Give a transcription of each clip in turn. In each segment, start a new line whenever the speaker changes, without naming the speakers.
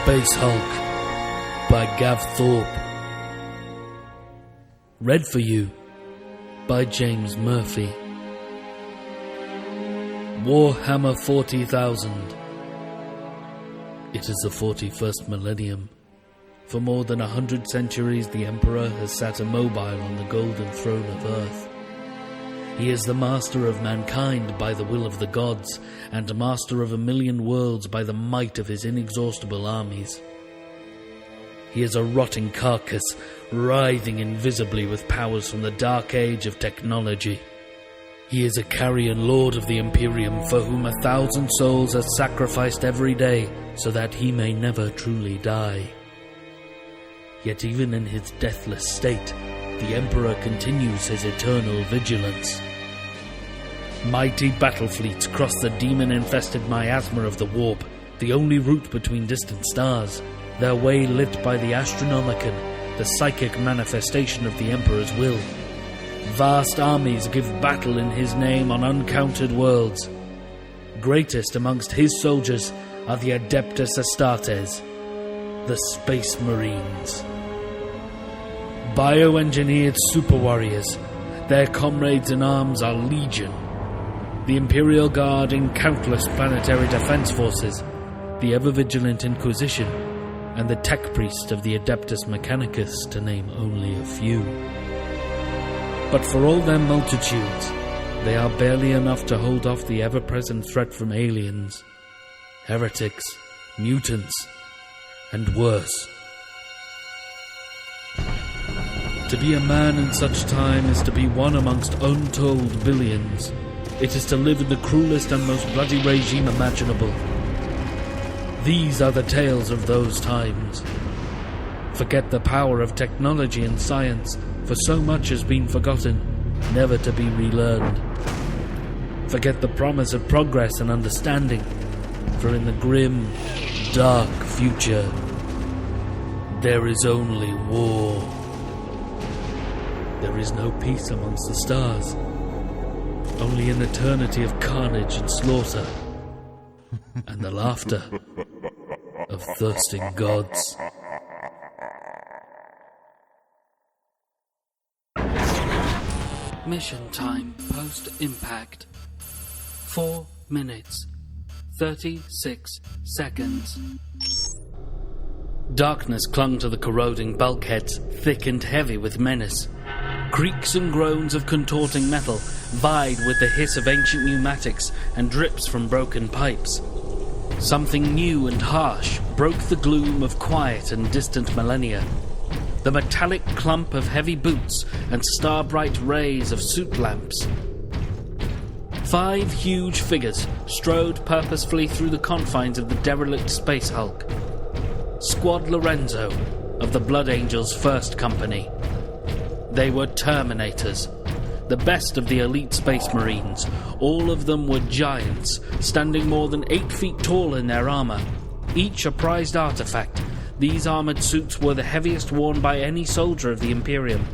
Space Hulk by Gav Thorpe. Read for you by James Murphy. Warhammer 40,000. It is the 41st millennium. For more than 100 centuries, the Emperor has sat immobile on the golden throne of Earth. He is the master of mankind by the will of the gods, and master of 1,000,000 worlds by the might of his inexhaustible armies. He is a rotting carcass, writhing invisibly with powers from the dark age of technology. He is a carrion lord of the Imperium, for whom 1,000 souls are sacrificed every day, so that he may never truly die. Yet even in his deathless state, the Emperor continues his eternal vigilance. Mighty battle fleets cross the demon-infested miasma of the warp, the only route between distant stars, their way lit by the Astronomicon, the psychic manifestation of the Emperor's will. Vast armies give battle in his name on uncounted worlds. Greatest amongst his soldiers are the Adeptus Astartes, the Space Marines. Bioengineered super warriors, their comrades in arms are legion. The Imperial Guard in countless planetary defense forces, the ever-vigilant Inquisition, and the tech priest of the Adeptus Mechanicus, to name only a few. But for all their multitudes, they are barely enough to hold off the ever-present threat from aliens, heretics, mutants, and worse. To be a man in such time is to be one amongst untold billions. It is to live in the cruelest and most bloody regime imaginable. These are the tales of those times. Forget the power of technology and science, for so much has been forgotten, never to be relearned. Forget the promise of progress and understanding, for in the grim, dark future, there is only war. There is no peace amongst the stars, only an eternity of carnage and slaughter, and the laughter of thirsting gods. Mission time post-impact. 4 minutes, 36 seconds. Darkness clung to the corroding bulkheads, thick and heavy with menace. Creaks and groans of contorting metal vied with the hiss of ancient pneumatics and drips from broken pipes. Something new and harsh broke the gloom of quiet and distant millennia. The metallic clump of heavy boots and star-bright rays of suit lamps. 5 huge figures strode purposefully through the confines of the derelict Space Hulk. Squad Lorenzo of the Blood Angels' First Company. They were Terminators, the best of the elite Space Marines. All of them were giants, standing more than 8 feet tall in their armor, each a prized artifact. These armored suits were the heaviest worn by any soldier of the Imperium,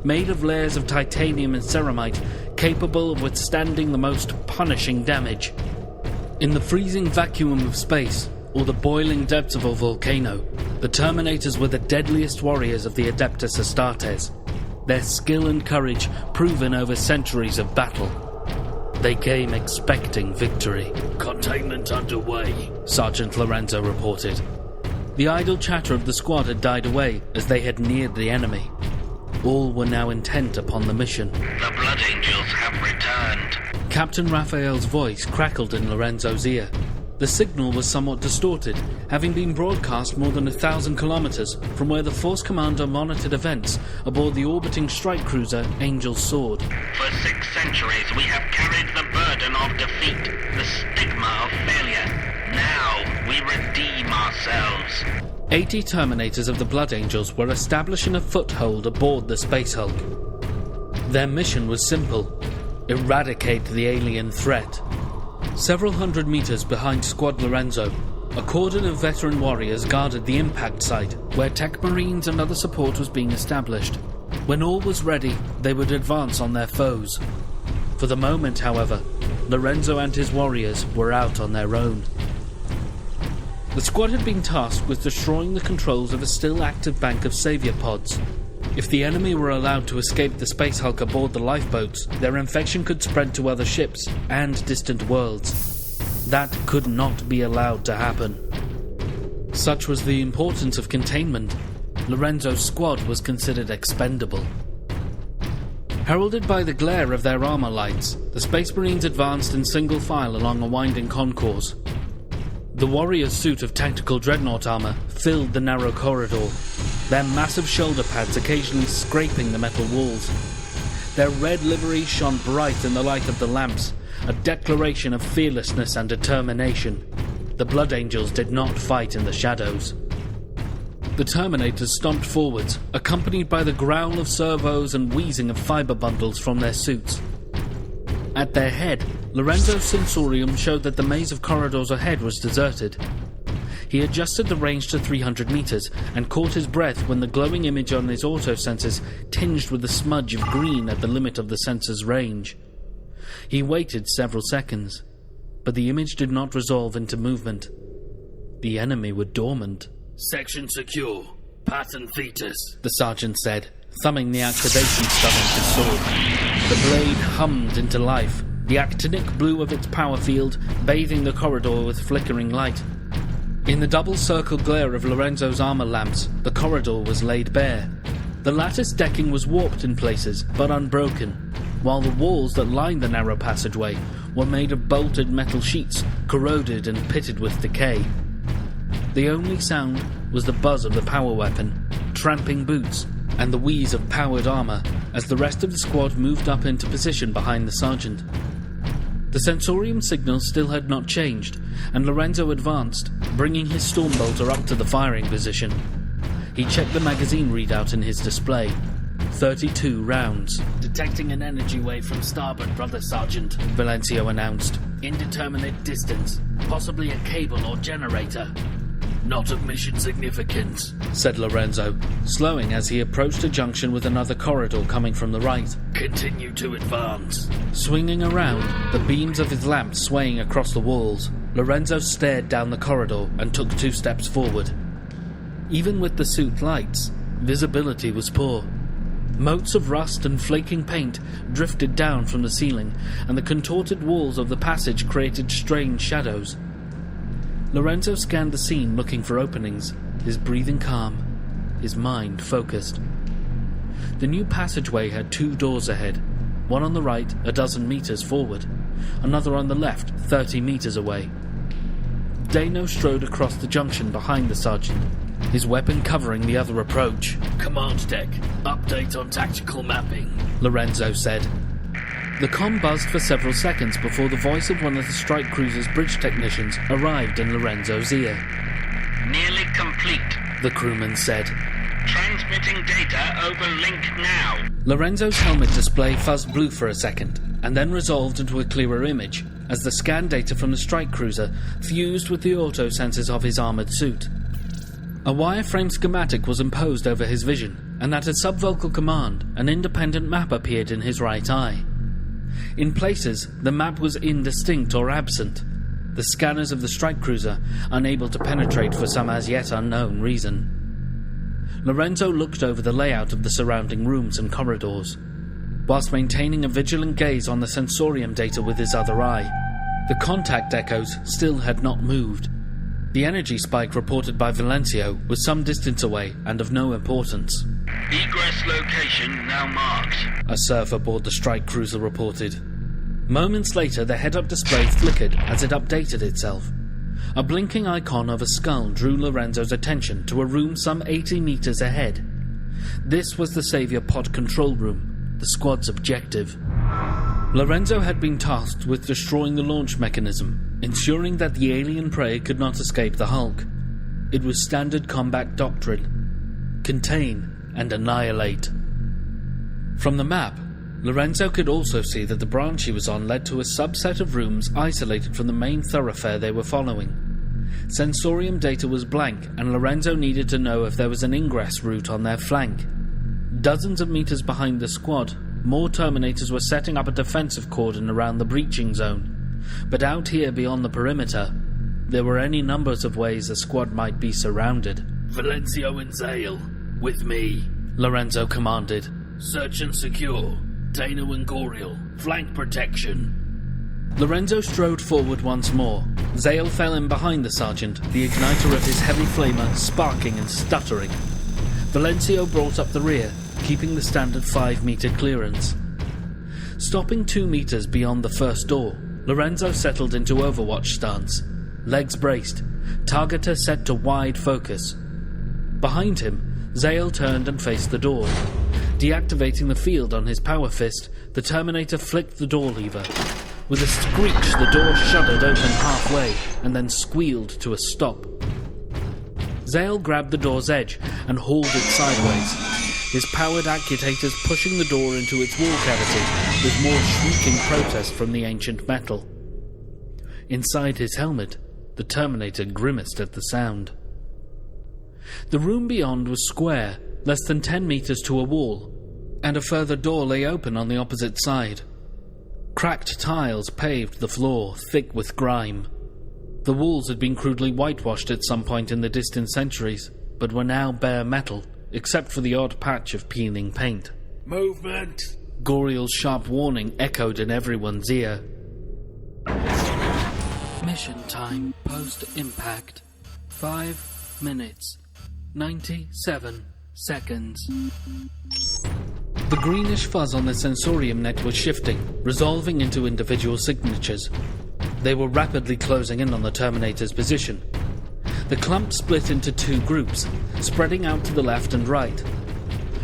made of layers of titanium and ceramite, capable of withstanding the most punishing damage. In the freezing vacuum of space, or the boiling depths of a volcano, the Terminators were the deadliest warriors of the Adeptus Astartes, their skill and courage proven over centuries of battle. They came expecting victory. "Containment underway," Sergeant Lorenzo reported. The idle chatter of the squad had died away as they had neared the enemy. All were now intent upon the mission.
"The Blood Angels have returned."
Captain Raphael's voice crackled in Lorenzo's ear. The signal was somewhat distorted, having been broadcast more than 1,000 kilometers from where the Force Commander monitored events aboard the orbiting strike cruiser Angel's Sword.
"For 6 centuries we have carried the burden of defeat, the stigma of failure. Now we redeem ourselves."
80 Terminators of the Blood Angels were establishing a foothold aboard the Space Hulk. Their mission was simple: eradicate the alien threat. Several hundred meters behind Squad Lorenzo, a cordon of veteran warriors guarded the impact site, where Tech Marines and other support was being established. When all was ready, they would advance on their foes. For the moment, however, Lorenzo and his warriors were out on their own. The squad had been tasked with destroying the controls of a still active bank of savior pods. If the enemy were allowed to escape the space hulk aboard the lifeboats, their infection could spread to other ships and distant worlds. That could not be allowed to happen. Such was the importance of containment. Lorenzo's squad was considered expendable. Heralded by the glare of their armor lights, the Space Marines advanced in single file along a winding concourse. The warrior's suit of tactical dreadnought armor filled the narrow corridor, their massive shoulder pads occasionally scraping the metal walls. Their red livery shone bright in the light of the lamps, a declaration of fearlessness and determination. The Blood Angels did not fight in the shadows. The Terminators stomped forwards, accompanied by the growl of servos and wheezing of fiber bundles from their suits. At their head, Lorenzo's sensorium showed that the maze of corridors ahead was deserted. He adjusted the range to 300 meters and caught his breath when the glowing image on his auto-sensors tinged with a smudge of green at the limit of the sensor's range. He waited several seconds, but the image did not resolve into movement. The enemy were dormant.
"Section secure. Pattern fetus,"
the sergeant said, thumbing the activation stub on his sword. The blade hummed into life, the actinic blue of its power field bathing the corridor with flickering light. In the double-circle glare of Lorenzo's armor lamps, the corridor was laid bare. The lattice decking was warped in places, but unbroken, while the walls that lined the narrow passageway were made of bolted metal sheets, corroded and pitted with decay. The only sound was the buzz of the power weapon, tramping boots, and the wheeze of powered armor as the rest of the squad moved up into position behind the sergeant. The sensorium signal still had not changed, and Lorenzo advanced, bringing his Stormbolter up to the firing position. He checked the magazine readout in his display. 32 rounds.
"Detecting an energy wave from starboard, Brother Sergeant,"
Valencio announced.
"Indeterminate distance, possibly a cable or generator. Not of mission significance,"
said Lorenzo, slowing as he approached a junction with another corridor coming from the right.
"Continue to advance."
Swinging around, the beams of his lamp swaying across the walls, Lorenzo stared down the corridor and took 2 steps forward. Even with the suit lights, visibility was poor. Motes of rust and flaking paint drifted down from the ceiling, and the contorted walls of the passage created strange shadows. Lorenzo scanned the scene looking for openings, his breathing calm, his mind focused. The new passageway had 2 doors ahead, one on the right a dozen meters forward, another on the left 30 meters away. Dano strode across the junction behind the sergeant, his weapon covering the other approach.
"Command deck, update on tactical mapping,"
Lorenzo said. The comm buzzed for several seconds before the voice of one of the strike cruiser's bridge technicians arrived in Lorenzo's ear.
Nearly complete.
The crewman said.
Transmitting data over link now.
Lorenzo's helmet display fuzzed blue for a second, and then resolved into a clearer image, as the scan data from the strike cruiser fused with the auto-sensors of his armored suit. A wireframe schematic was imposed over his vision, and at a subvocal command, an independent map appeared in his right eye. In places, the map was indistinct or absent, the scanners of the strike cruiser unable to penetrate for some as yet unknown reason. Lorenzo looked over the layout of the surrounding rooms and corridors, whilst maintaining a vigilant gaze on the sensorium data with his other eye. The contact echoes still had not moved. The energy spike reported by Valencio was some distance away and of no importance.
Egress location now marked,
a surf aboard the strike cruiser reported. Moments later, the head-up display flickered as it updated itself. A blinking icon of a skull drew Lorenzo's attention to a room some 80 meters ahead. This was the Savior Pod control room, the squad's objective. Lorenzo had been tasked with destroying the launch mechanism, ensuring that the alien prey could not escape the Hulk. It was standard combat doctrine: contain and annihilate. From the map, Lorenzo could also see that the branch he was on led to a subset of rooms isolated from the main thoroughfare they were following. Sensorium data was blank, and Lorenzo needed to know if there was an ingress route on their flank. Dozens of meters behind the squad, more Terminators were setting up a defensive cordon around the breaching zone. But out here beyond the perimeter, There were any numbers of ways the squad might be surrounded.
Valencio and Zale, with me.
Lorenzo commanded.
Search and secure. Dano and Goriel, flank protection.
Lorenzo strode forward once more. Zale fell in behind the sergeant, the igniter of his heavy flamer sparking and stuttering. Valencio brought up the rear, keeping the standard 5-meter clearance. Stopping 2 meters beyond the first door, Lorenzo settled into Overwatch stance. Legs braced, targeter set to wide focus. Behind him, Zale turned and faced the door. Deactivating the field on his power fist, the Terminator flicked the door lever. With a screech, the door shuddered open halfway and then squealed to a stop. Zale grabbed the door's edge and hauled it sideways, his powered actuators pushing the door into its wall cavity with more shrieking protest from the ancient metal. Inside his helmet, the Terminator grimaced at the sound. The room beyond was square, less than 10 meters to a wall, and a further door lay open on the opposite side. Cracked tiles paved the floor, thick with grime. The walls had been crudely whitewashed at some point in the distant centuries, but were now bare metal, except for the odd patch of peeling paint.
Movement!
Goriel's sharp warning echoed in everyone's ear.
Mission time post-impact. 5 minutes. 97 seconds.
The greenish fuzz on the sensorium net was shifting, resolving into individual signatures. They were rapidly closing in on the Terminator's position. The clump split into 2 groups, spreading out to the left and right.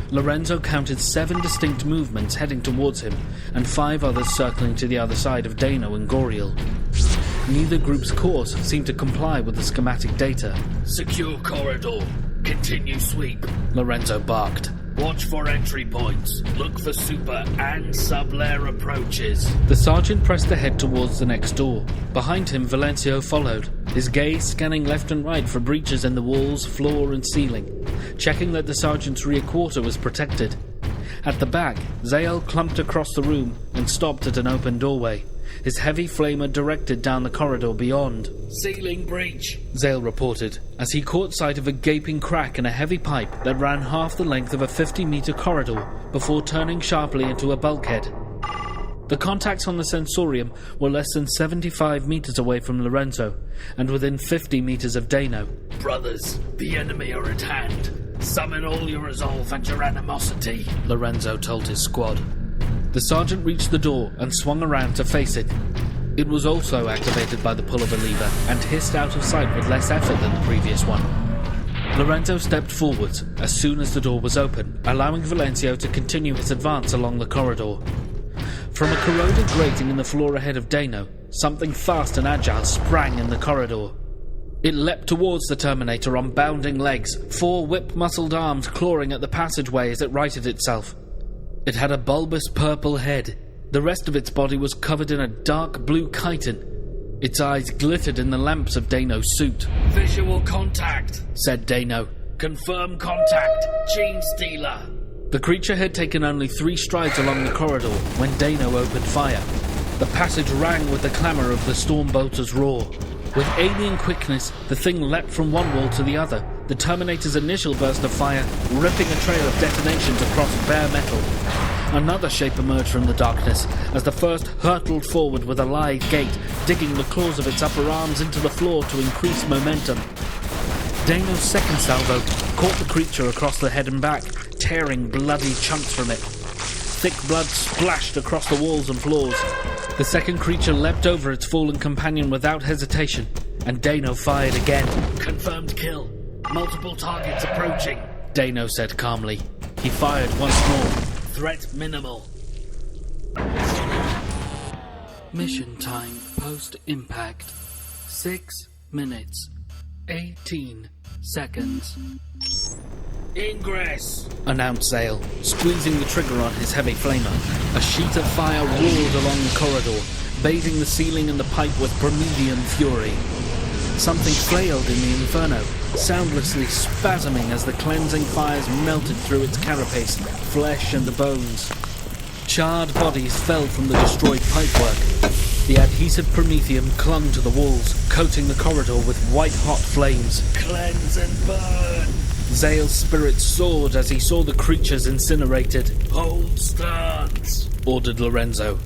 Lorenzo counted 7 distinct movements heading towards him, and 5 others circling to the other side of Dano and Goriel. Neither group's course seemed to comply with the schematic data.
Secure corridor. Continue sweep.
Lorenzo barked.
Watch for entry points. Look for super and sub-layer approaches.
The sergeant pressed ahead towards the next door. Behind him, Valencio followed, his gaze scanning left and right for breaches in the walls, floor and ceiling, checking that the sergeant's rear quarter was protected. At the back, Zale clumped across the room and stopped at an open doorway, his heavy flamer directed down the corridor beyond.
Ceiling breach,
Zale reported, as he caught sight of a gaping crack in a heavy pipe that ran half the length of a 50-meter corridor before turning sharply into a bulkhead. The contacts on the sensorium were less than 75 meters away from Lorenzo, and within 50 meters of Dano.
Brothers, the enemy are at hand. Summon all your resolve and your animosity,
Lorenzo told his squad. The sergeant reached the door and swung around to face it. It was also activated by the pull of a lever and hissed out of sight with less effort than the previous one. Lorenzo stepped forwards as soon as the door was open, allowing Valencio to continue his advance along the corridor. From a corroded grating in the floor ahead of Dano, something fast and agile sprang in the corridor. It leapt towards the Terminator on bounding legs, 4 whip-muscled arms clawing at the passageway as it righted itself. It had a bulbous purple head. The rest of its body was covered in a dark blue chitin. Its eyes glittered in the lamps of Dano's suit.
Visual contact,
said Dano.
Confirm contact, Gene Stealer.
The creature had taken only 3 strides along the corridor when Dano opened fire. The passage rang with the clamour of the Stormbolter's roar. With alien quickness, the thing leapt from one wall to the other, the Terminator's initial burst of fire ripping a trail of detonations across bare metal. Another shape emerged from the darkness as the first hurtled forward with a lithe gait, digging the claws of its upper arms into the floor to increase momentum. Dano's second salvo caught the creature across the head and back, tearing bloody chunks from it. Thick blood splashed across the walls and floors. The second creature leapt over its fallen companion without hesitation, and Dano fired again.
Confirmed kill. Multiple targets approaching,
Dano said calmly. He fired once more.
Threat minimal.
Mission time post-impact. 6 minutes. 18 seconds.
Ingress,
announced Zale, squeezing the trigger on his heavy flamer. A sheet of fire roared along the corridor, bathing the ceiling and the pipe with Bromedian fury. Something flailed in the inferno, soundlessly spasming as the cleansing fires melted through its carapace, flesh and the bones. Charred bodies fell from the destroyed pipework. The adhesive promethium clung to the walls, coating the corridor with white-hot flames.
Cleanse and burn!
Zale's spirit soared as he saw the creatures incinerated.
Hold stance!
Ordered Lorenzo.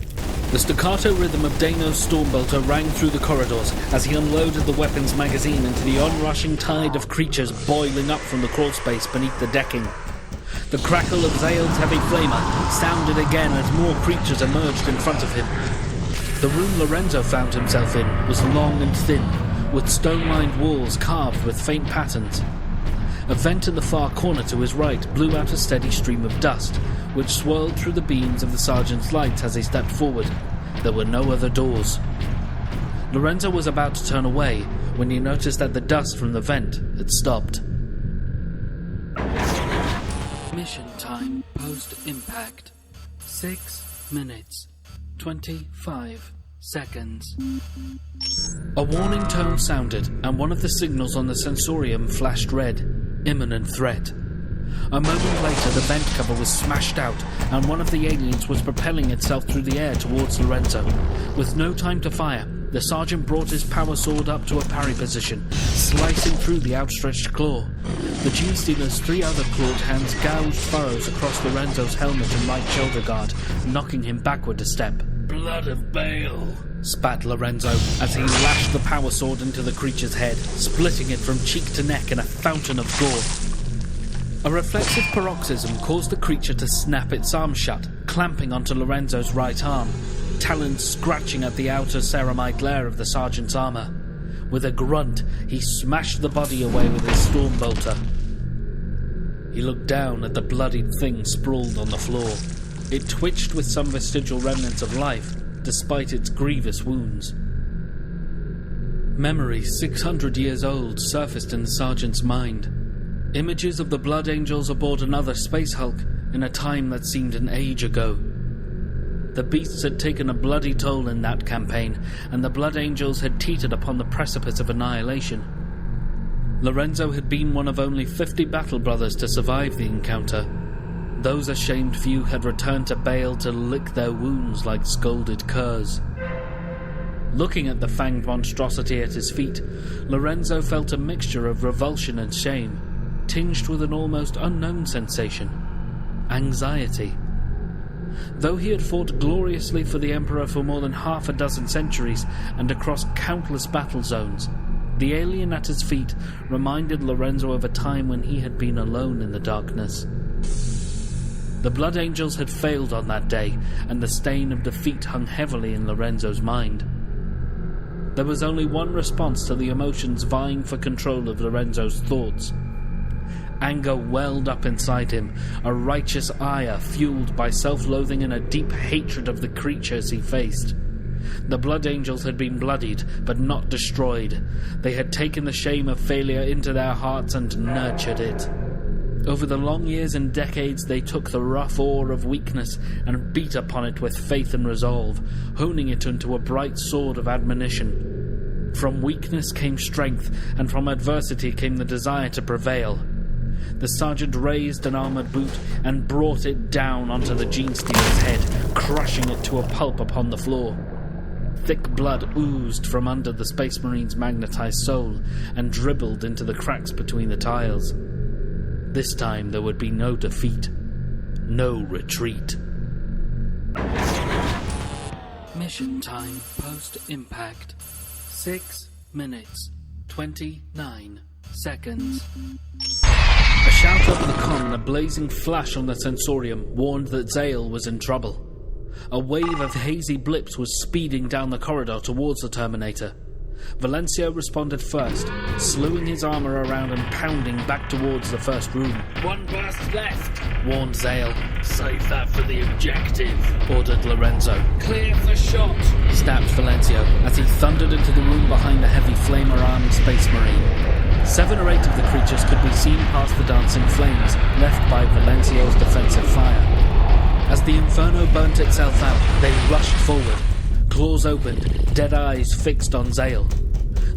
The staccato rhythm of Dano's Stormbolter rang through the corridors as he unloaded the weapon's magazine into the onrushing tide of creatures boiling up from the crawlspace beneath the decking. The crackle of Zale's heavy flamer sounded again as more creatures emerged in front of him. The room Lorenzo found himself in was long and thin, with stone-lined walls carved with faint patterns. A vent in the far corner to his right blew out a steady stream of dust, which swirled through the beams of the sergeant's lights as he stepped forward. There were no other doors. Lorenzo was about to turn away when he noticed that the dust from the vent had stopped.
Mission time post-impact. 6 minutes, 25 seconds.
A warning tone sounded, and one of the signals on the sensorium flashed red. Imminent threat. A moment later, the vent cover was smashed out, and one of the aliens was propelling itself through the air towards Lorenzo. With no time to fire, the sergeant brought his power sword up to a parry position, slicing through the outstretched claw. The Gene Stealer's 3 other clawed hands gouged furrows across Lorenzo's helmet and right shoulder guard, knocking him backward a step.
Blood of Baal!
Spat Lorenzo as he lashed the power sword into the creature's head, splitting it from cheek to neck in a fountain of gore. A reflexive paroxysm caused the creature to snap its arm shut, clamping onto Lorenzo's right arm, talons scratching at the outer ceramite layer of the sergeant's armor. With a grunt, he smashed the body away with his Stormbolter. He looked down at the bloodied thing sprawled on the floor. It twitched with some vestigial remnants of life, despite its grievous wounds. Memories 600 years old surfaced in the sergeant's mind. Images of the Blood Angels aboard another space hulk in a time that seemed an age ago. The beasts had taken a bloody toll in that campaign, and the Blood Angels had teetered upon the precipice of annihilation. Lorenzo had been one of only 50 battle brothers to survive the encounter. Those ashamed few had returned to Baal to lick their wounds like scolded curs. Looking at the fanged monstrosity at his feet, Lorenzo felt a mixture of revulsion and shame, tinged with an almost unknown sensation: anxiety. Though he had fought gloriously for the Emperor for more than half a dozen centuries and across countless battle zones, the alien at his feet reminded Lorenzo of a time when he had been alone in the darkness. The Blood Angels had failed on that day, and the stain of defeat hung heavily in Lorenzo's mind. There was only one response to the emotions vying for control of Lorenzo's thoughts. Anger welled up inside him, a righteous ire fueled by self-loathing and a deep hatred of the creatures he faced. The Blood Angels had been bloodied, but not destroyed. They had taken the shame of failure into their hearts and nurtured it. Over the long years and decades, they took the rough ore of weakness and beat upon it with faith and resolve, honing it into a bright sword of admonition. From weakness came strength, and from adversity came the desire to prevail. The sergeant raised an armored boot and brought it down onto the Gene Stealer's head, crushing it to a pulp upon the floor. Thick blood oozed from under the Space Marine's magnetized soul and dribbled into the cracks between the tiles. This time there would be no defeat, no retreat.
Mission time post-impact. 6 minutes, 29 seconds.
A shout over the comm and a blazing flash on the sensorium warned that Zale was in trouble. A wave of hazy blips was speeding down the corridor towards the Terminator. Valencio responded first, slewing his armor around and pounding back towards the first room.
1 burst left,
warned Zale.
Save that for the objective,
ordered Lorenzo.
Clear for shot,
snapped Valencio as he thundered into the room behind the heavy flamer-armed Space Marine. 7 or 8 of the creatures could be seen past the dancing flames left by Valencio's defensive fire. As the inferno burnt itself out, they rushed forward. Claws opened, dead eyes fixed on Zale.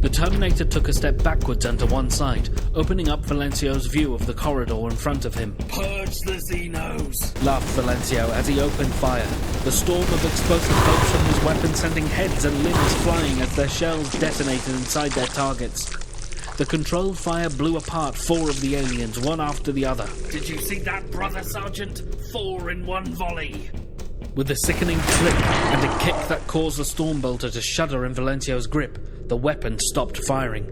The Terminator took a step backwards and to one side, opening up Valencio's view of the corridor in front of him.
Purge the Xenos!
Laughed Valencio as he opened fire, the storm of explosive bolts from his weapon sending heads and limbs flying as their shells detonated inside their targets. The controlled fire blew apart 4 of the aliens, one after the other.
Did you see that, Brother Sergeant? 4 in one volley!
With a sickening click and a kick that caused the Stormbolter to shudder in Valencio's grip, the weapon stopped firing.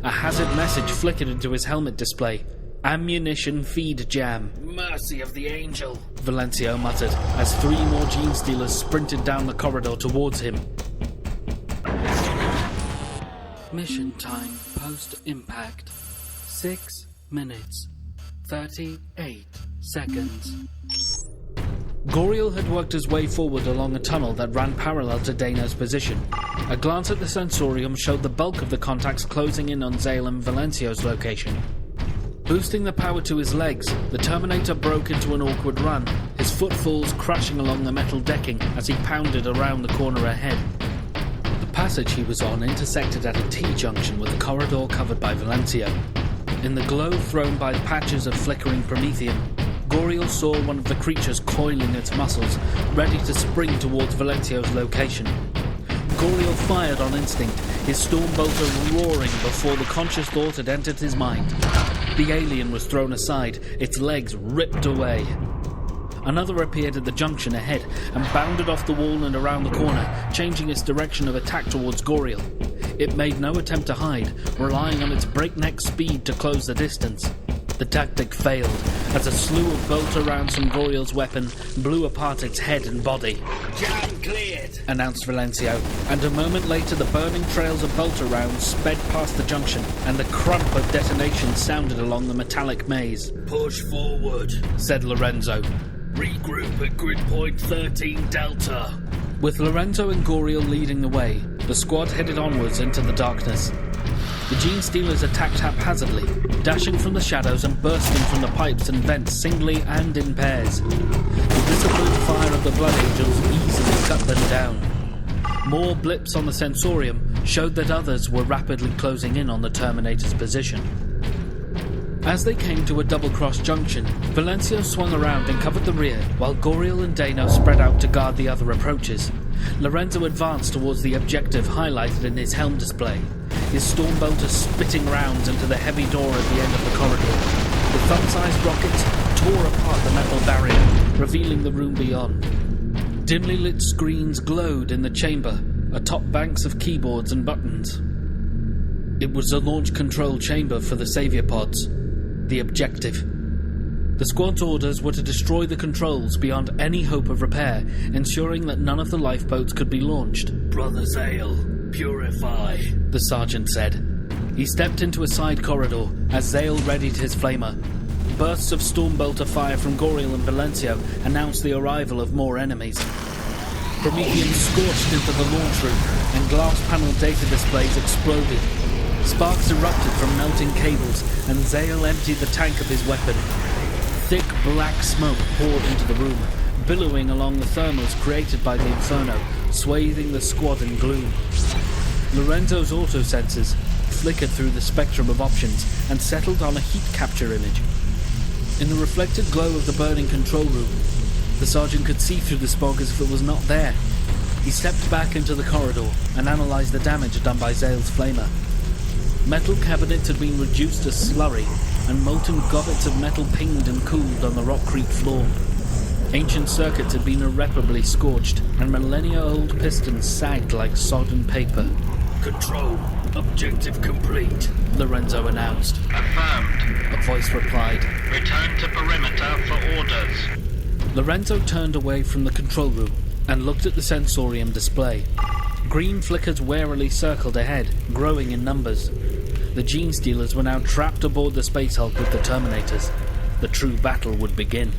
A hazard message flickered into his helmet display. Ammunition feed jam.
Mercy of the angel,
Valencio muttered as 3 more Gene Stealers sprinted down the corridor towards him.
Mission time post-impact. 6 minutes, 38 seconds.
Goriel had worked his way forward along a tunnel that ran parallel to Dano's position. A glance at the sensorium showed the bulk of the contacts closing in on Zale and Valencio's location. Boosting the power to his legs, the Terminator broke into an awkward run, his footfalls crashing along the metal decking as he pounded around the corner ahead. The passage he was on intersected at a T-junction with a corridor covered by Valencio. In the glow thrown by patches of flickering promethium, Goriel saw one of the creatures coiling its muscles, ready to spring towards Valencio's location. Goriel fired on instinct, his Stormbolter roaring before the conscious thought had entered his mind. The alien was thrown aside, its legs ripped away. Another appeared at the junction ahead and bounded off the wall and around the corner, changing its direction of attack towards Goriel. It made no attempt to hide, relying on its breakneck speed to close the distance. The tactic failed, as a slew of bolter rounds from Goriel's weapon blew apart its head and body.
Jam cleared,
announced Valencio, and a moment later the burning trails of bolter rounds sped past the junction, and the crump of detonation sounded along the metallic maze.
Push forward,
said Lorenzo.
Regroup at grid point 13 Delta.
With Lorenzo and Goriel leading the way, the squad headed onwards into the darkness. The Gene Stealers attacked haphazardly, dashing from the shadows and bursting from the pipes and vents singly and in pairs. The disciplined fire of the Blood Angels easily cut them down. More blips on the sensorium showed that others were rapidly closing in on the Terminator's position. As they came to a double-cross junction, Valencio swung around and covered the rear, while Goriel and Dano spread out to guard the other approaches. Lorenzo advanced towards the objective highlighted in his helm display, his Stormbolter spitting rounds into the heavy door at the end of the corridor. The thumb-sized rockets tore apart the metal barrier, revealing the room beyond. Dimly lit screens glowed in the chamber, atop banks of keyboards and buttons. It was the launch control chamber for the savior pods. The objective. The squad's orders were to destroy the controls beyond any hope of repair, ensuring that none of the lifeboats could be launched.
Brother Zale, purify,
the sergeant said. He stepped into a side corridor as Zale readied his flamer. Bursts of Stormbolter fire from Goriel and Valencio announced the arrival of more enemies. Prometheum scorched into the launch room, and glass panel data displays exploded. Sparks erupted from melting cables, and Zale emptied the tank of his weapon. Thick black smoke poured into the room, billowing along the thermals created by the inferno, swathing the squad in gloom. Lorenzo's autosensors flickered through the spectrum of options and settled on a heat capture image. In the reflected glow of the burning control room, the sergeant could see through the smog as if it was not there. He stepped back into the corridor and analysed the damage done by Zale's flamer. Metal cabinets had been reduced to slurry, and molten gobbets of metal pinged and cooled on the rock-creek floor. Ancient circuits had been irreparably scorched, and millennia-old pistons sagged like sodden paper.
Control, objective complete,
Lorenzo announced.
Affirmed.
A voice replied.
Return to perimeter for orders.
Lorenzo turned away from the control room and looked at the sensorium display. Green flickers warily circled ahead, growing in numbers. The Gene Stealers were now trapped aboard the Space Hulk with the Terminators. The true battle would begin.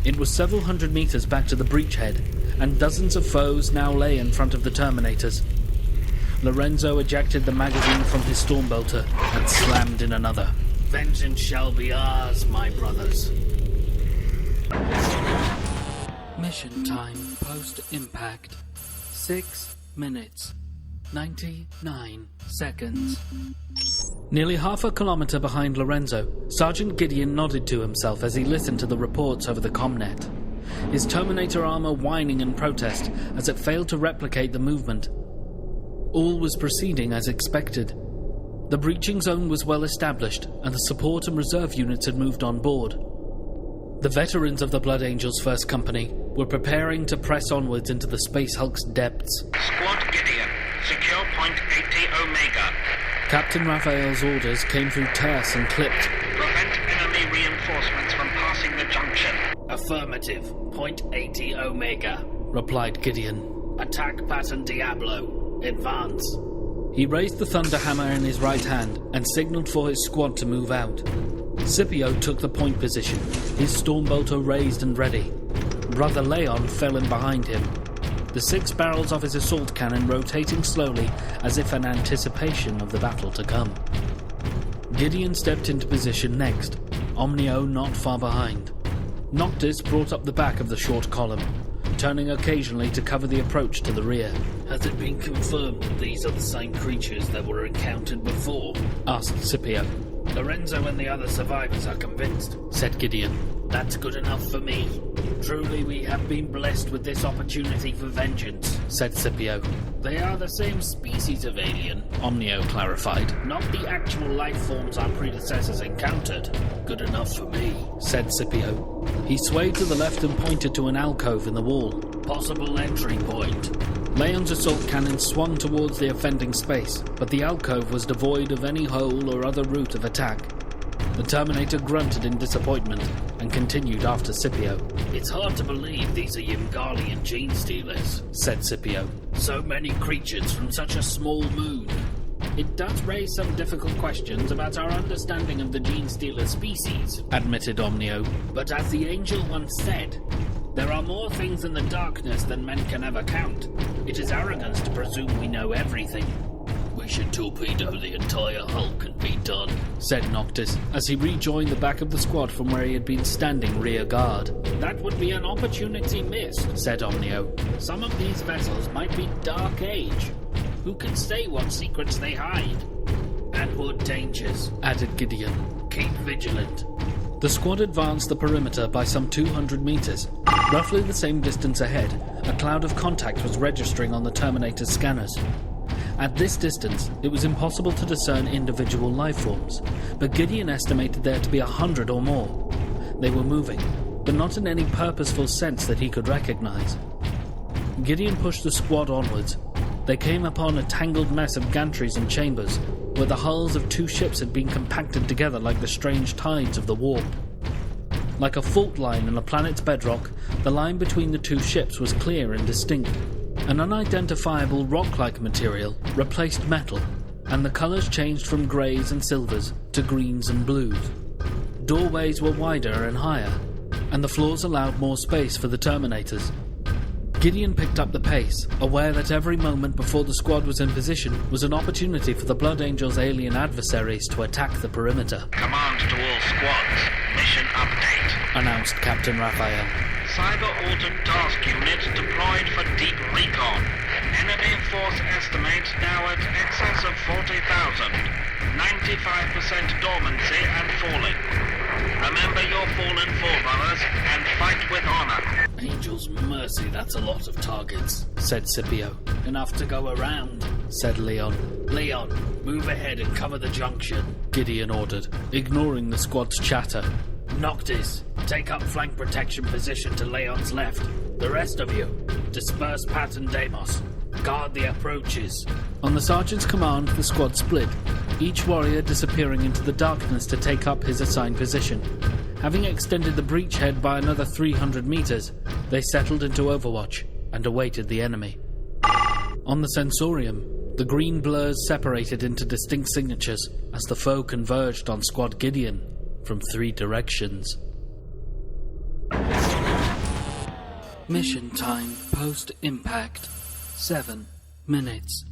It was several hundred meters back to the breachhead, and dozens of foes now lay in front of the Terminators. Lorenzo ejected the magazine from his Stormbolter and slammed in another.
Vengeance shall be ours, my brothers.
Mission time post-impact. 6 minutes, 99 seconds. Nearly half a kilometre behind Lorenzo, Sergeant Gideon nodded to himself as he listened to the reports over the comnet. His Terminator armour whining in protest as it failed to replicate the movement. All was proceeding as expected. The breaching zone was well established, and the support and reserve units had moved on board. The veterans of the Blood Angels' First Company were preparing to press onwards into the Space Hulk's depths.
Squad Gideon, secure point 80 Omega.
Captain Raphael's orders came through terse and clipped.
Prevent enemy reinforcements from passing the junction.
Affirmative. Point 80 Omega.
Replied Gideon.
Attack pattern Diablo. Advance.
He raised the thunder hammer in his right hand and signaled for his squad to move out. Scipio took the point position, his stormbolter raised and ready. Brother Leon fell in behind him, the 6 barrels of his assault cannon rotating slowly as if in anticipation of the battle to come. Gideon stepped into position next, Omnio not far behind. Noctis brought up the back of the short column, turning occasionally to cover the approach to the rear.
Has it been confirmed that these are the same creatures that were encountered before?
Asked Scipio.
Lorenzo and the other survivors are convinced,
said Gideon.
That's good enough for me. Truly we have been blessed with this opportunity for vengeance,
said Scipio.
They are the same species of alien,
Omnio clarified.
Not the actual life forms our predecessors encountered. Good enough for me,
said Scipio. He swayed to the left and pointed to an alcove in the wall.
Possible entry point.
Leon's assault cannon swung towards the offending space, but the alcove was devoid of any hole or other route of attack. The Terminator grunted in disappointment and continued after Scipio.
It's hard to believe these are Yimgalian gene stealers,
said Scipio.
So many creatures from such a small moon. It does raise some difficult questions about our understanding of the gene stealer species,
admitted Omnio.
But as the Angel once said, there are more things in the darkness than men can ever count. It is arrogance to presume we know everything. We should torpedo the entire Hulk and be done,
said Noctis, as he rejoined the back of the squad from where he had been standing rear guard.
That would be an opportunity missed,
said Omnio.
Some of these vessels might be Dark Age. Who can say what secrets they hide? And what dangers,
added Gideon.
Keep vigilant.
The squad advanced the perimeter by some 200 meters. Roughly the same distance ahead, a cloud of contact was registering on the Terminator's scanners. At this distance, it was impossible to discern individual life forms, but Gideon estimated there to be 100 or more. They were moving, but not in any purposeful sense that he could recognize. Gideon pushed the squad onwards. They came upon a tangled mess of gantries and chambers, where the hulls of 2 ships had been compacted together like the strange tides of the warp. Like a fault line in a planet's bedrock, the line between the 2 ships was clear and distinct. An unidentifiable rock-like material replaced metal, and the colours changed from greys and silvers to greens and blues. Doorways were wider and higher, and the floors allowed more space for the Terminators. Gideon picked up the pace, aware that every moment before the squad was in position was an opportunity for the Blood Angels' alien adversaries to attack the perimeter.
Command to all squads. Mission update,
announced Captain Raphael.
Cyber-altered task unit deployed for deep recon. Enemy force estimate now at excess of 40,000. 95% dormancy and falling. Remember your fallen forerunners and fight with honor.
Angel's mercy, that's a lot of targets,
said Scipio.
Enough to go around,
said Leon.
Leon, move ahead and cover the junction,
Gideon ordered, ignoring the squad's chatter.
Noctis, take up flank protection position to Leon's left. The rest of you, disperse Pat and Deimos. Guard the approaches.
On the sergeant's command, the squad split, each warrior disappearing into the darkness to take up his assigned position. Having extended the breachhead by another 300 meters, they settled into overwatch and awaited the enemy. On the sensorium, the green blurs separated into distinct signatures as the foe converged on Squad Gideon from 3 directions. Mission time post-impact. 7 minutes,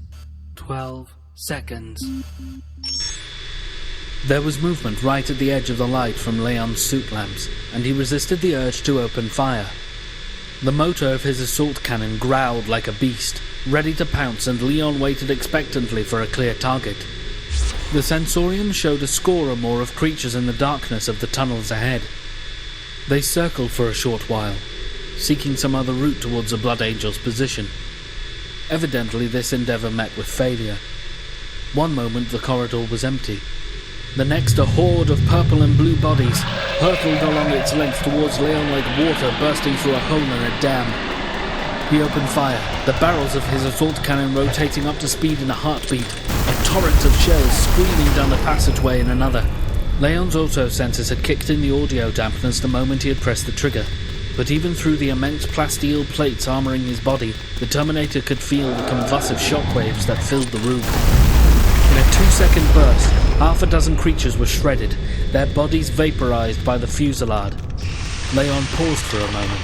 12 seconds. There was movement right at the edge of the light from Leon's suit lamps, and he resisted the urge to open fire. The motor of his assault cannon growled like a beast, ready to pounce, and Leon waited expectantly for a clear target. The Sensorium showed a score or more of creatures in the darkness of the tunnels ahead. They circled for a short while, seeking some other route towards the Blood Angel's position. Evidently this endeavour met with failure. One moment the corridor was empty. The next, a horde of purple and blue bodies hurtled along its length towards Leon like water bursting through a hole in a dam. He opened fire, the barrels of his assault cannon rotating up to speed in a heartbeat, a torrent of shells screaming down the passageway in another. Leon's auto-sensors had kicked in the audio dampeners the moment he had pressed the trigger, but even through the immense plasteel plates armouring his body, the Terminator could feel the convulsive shockwaves that filled the room. In a 2-second burst, half a dozen creatures were shredded, their bodies vaporized by the fusillade. Leon paused for a moment,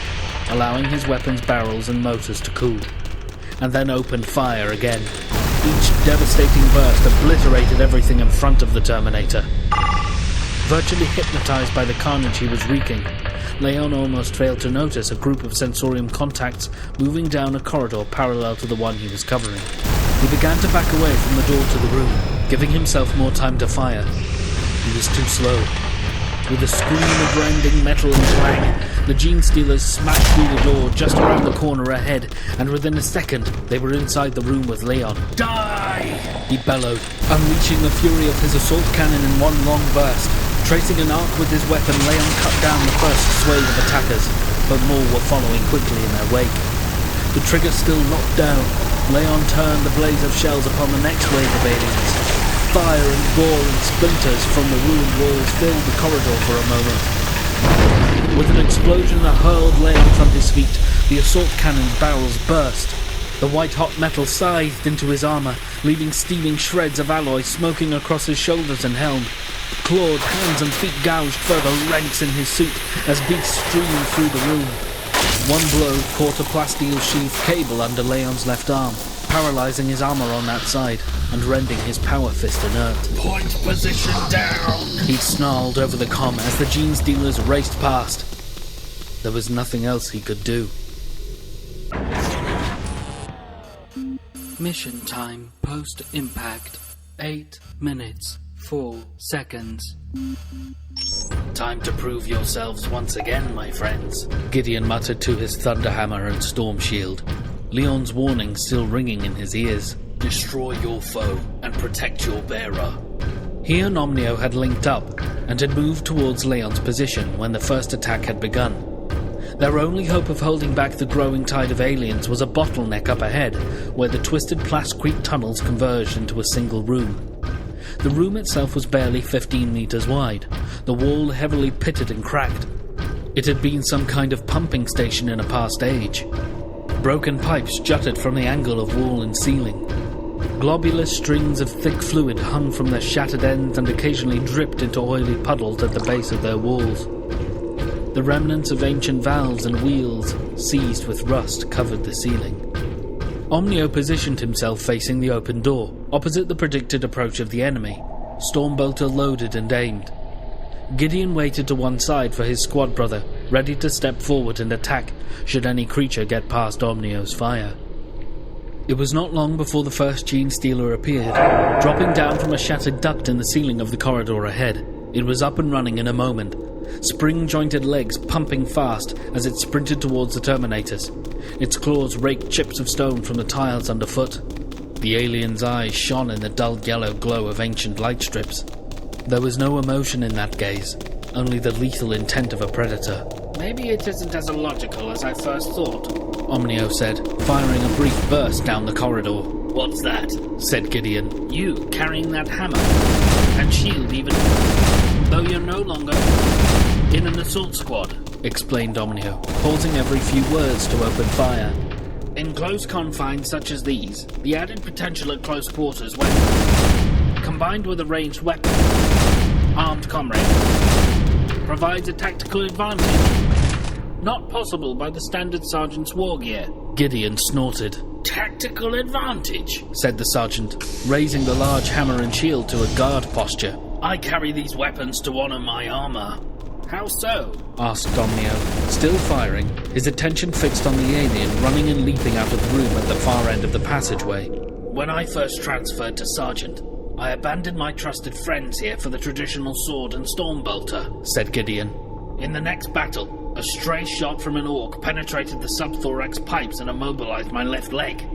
allowing his weapon's barrels and motors to cool, and then opened fire again. Each devastating burst obliterated everything in front of the Terminator. Virtually hypnotized by the carnage he was wreaking, Leon almost failed to notice a group of Sensorium contacts moving down a corridor parallel to the one he was covering. He began to back away from the door to the room, giving himself more time to fire. He was too slow. With a scream of rending metal and clang, the Gene Stealers smashed through the door just around the corner ahead, and within a second, they were inside the room with Leon. Die! He bellowed, unleashing the fury of his assault cannon in one long burst. Tracing an arc with his weapon, Leon cut down the first swathe of attackers, but more were following quickly in their wake. The trigger still locked down, Leon turned the blaze of shells upon the next wave of aliens. Fire and gore and splinters from the ruined walls filled the corridor for a moment. With an explosion that hurled Leon from his feet, the assault cannon's barrels burst. The white-hot metal scythed into his armour, leaving steaming shreds of alloy smoking across his shoulders and helm. Clawed hands and feet gouged further rents in his suit as beasts streamed through the room. One blow caught a plasteel sheath cable under Leon's left arm, paralysing his armour on that side and rendering his power fist inert.
Point position down!
He snarled over the comm as the Gene Stealers raced past. There was nothing else he could do. Mission time post-impact. 8 minutes, 4 seconds. Time to prove yourselves once again, my friends, Gideon muttered to his Thunderhammer and Storm Shield, Leon's warning still ringing in his ears. Destroy your foe and protect your bearer. He and Omnio had linked up and had moved towards Leon's position when the first attack had begun. Their only hope of holding back the growing tide of aliens was a bottleneck up ahead, where the twisted plascrete tunnels converged into a single room. The room itself was barely 15 meters wide, the wall heavily pitted and cracked. It had been some kind of pumping station in a past age. Broken pipes jutted from the angle of wall and ceiling. Globular strings of thick fluid hung from their shattered ends and occasionally dripped into oily puddles at the base of their walls. The remnants of ancient valves and wheels, seized with rust, covered the ceiling. Omnio positioned himself facing the open door, opposite the predicted approach of the enemy. Stormbolter loaded and aimed. Gideon waited to one side for his squad brother, ready to step forward and attack should any creature get past Omnio's fire. It was not long before the first Gene Stealer appeared, dropping down from a shattered duct in the ceiling of the corridor ahead. It was up and running in a moment, spring-jointed legs pumping fast as it sprinted towards the Terminators. Its claws raked chips of stone from the tiles underfoot. The alien's eyes shone in the dull yellow glow of ancient light strips. There was no emotion in that gaze, only the lethal intent of a predator.
Maybe it isn't as illogical as I first thought,
Omnio said, firing a brief burst down the corridor.
What's that?
Said Gideon.
You carrying that hammer, and shield even, though you're no longer in an assault squad,
explained Omnio, pausing every few words to open fire.
In close confines such as these, the added potential at close quarters when, combined with a ranged weapon, armed comrade, provides a tactical advantage. Not possible by the standard sergeant's war gear.
Gideon snorted.
Tactical advantage,
said the sergeant, raising the large hammer and shield to a guard posture.
I carry these weapons to honor my armor. How so?
asked Omnio, still firing, his attention fixed on the alien running and leaping out of the room at the far end of the passageway.
When I first transferred to Sergeant, I abandoned my trusted friends here for the traditional sword and stormbolter,
said Gideon.
In the next battle, a stray shot from an orc penetrated the subthorax pipes and immobilized my left leg.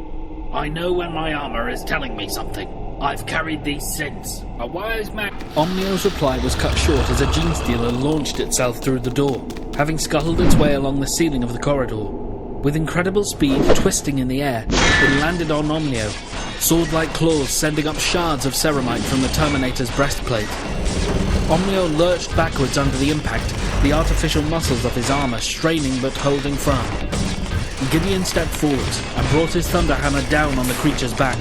I know when my armor is telling me something. I've carried these since. A wise man...
Omnio's reply was cut short as a gene stealer launched itself through the door, having scuttled its way along the ceiling of the corridor. With incredible speed, twisting in the air, it landed on Omnio, sword-like claws sending up shards of ceramite from the Terminator's breastplate. Omnio lurched backwards under the impact, the artificial muscles of his armor straining but holding firm. Gideon stepped forwards and brought his thunder hammer down on the creature's back.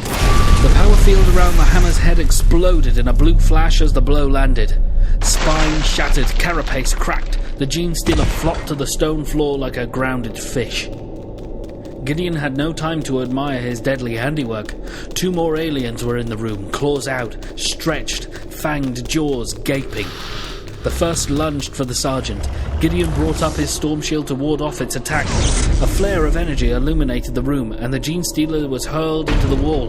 The power field around the hammer's head exploded in a blue flash as the blow landed. Spine shattered, carapace cracked. The gene stealer flopped to the stone floor like a grounded fish. Gideon had no time to admire his deadly handiwork. 2 more aliens were in the room, claws out, stretched, fanged jaws gaping. The first lunged for the sergeant. Gideon brought up his storm shield to ward off its attack. A flare of energy illuminated the room, and the gene stealer was hurled into the wall.